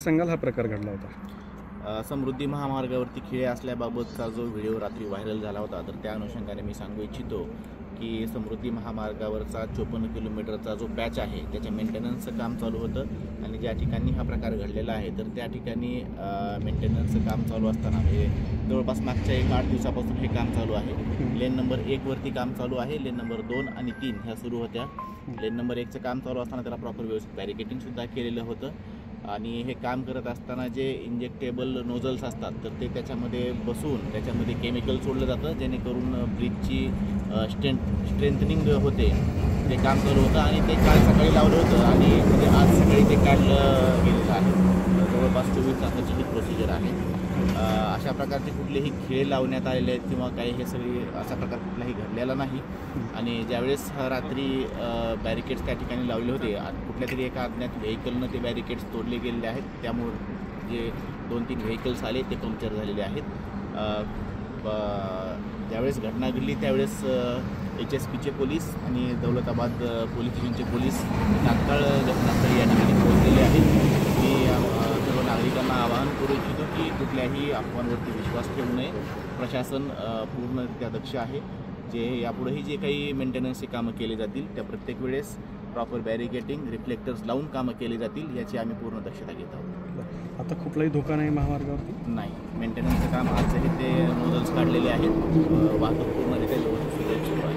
सांगाल हा प्रकार घडला होता? समृद्धी महामार्गावरती खिळे असल्याबाबतचा जो व्हिडिओ रात्री व्हायरल झाला होता, तर त्या अनुषंगाने मी सांगू इच्छितो की समृद्धी महामार्गावरचा 54 किलोमीटरचा जो पॅच आहे त्याच्या मेंटेनन्सचं काम चालू होतं आणि ज्या ठिकाणी हा प्रकार घडलेला आहे तर त्या ठिकाणी मेंटेनन्सचं काम चालू असताना म्हणजे जवळपास मागच्या 8 दिवसापासून हे काम चालू आहे। लेन नंबर 1 वरती काम चालू आहे, लेन नंबर 2 आणि 3 ह्या सुरू होत्या। लेन नंबर 1चं काम चालू असताना त्याला प्रॉपर व्यवस्थित बॅरिकेटिंगसुद्धा केलेलं होतं आणि हे काम करत असताना जे इंजेक्टेबल नोझल्स असतात तर ते त्याच्यामध्ये बसून त्याच्यामध्ये केमिकल सोडलं जातं जेणेकरून ब्रिजची स्ट्रेंथनिंग होते, ते काम चालू होतं आणि ते काल सकाळी लावलं होतं आणि म्हणजे आज सकाळी ते काढलं गेलेलं आहे। जवळपास 24 तासाची ही प्रोसिजर आहे। अशा प्रकारचे कुठलेही खेळ लावण्यात आलेले आहेत किंवा काही हे सगळी असा प्रकार कुठलाही घडलेला नाही आणि ज्यावेळेस रात्री बॅरिकेड्स त्या ठिकाणी लावले होते कुठल्या तरी एका अज्ञात व्हेकलनं ते बॅरिकेड्स तोडले गेलेले आहेत, त्यामुळे जे 2-3 व्हेकल्स आले ते पंक्चर झालेले आहेत। ज्यावेळेस घटना घडली त्यावेळेस HSPचे पोलीस आणि दौलताबाद पोलीस स्टेशनचे पोलीस तात्काळ घटनास्थळी या ठिकाणी पोहोचलेले आहेत। मी सर्व नागरिकांना आवाहन करू इच्छितो की कुठल्याही अफवांवरती विश्वास ठेवू नये। प्रशासन पूर्णरित्या दक्ष आहे। जे यापुढेही जे काही मेंटेनन्सची कामं केली जातील त्या प्रत्येक वेळेस प्रॉपर बॅरिकेटिंग रिफ्लेक्टर्स लावून कामं केली जातील याची आम्ही पूर्ण दक्षता घेत आहोत। आता कुठलाही धोका नाही महामार्गावरती? नाही, मेंटेनन्सचं काम आजही ते नोझल्स काढलेले आहेत, वाहतूक पूर्णरित्या व्यवस्थित सुरू आहे।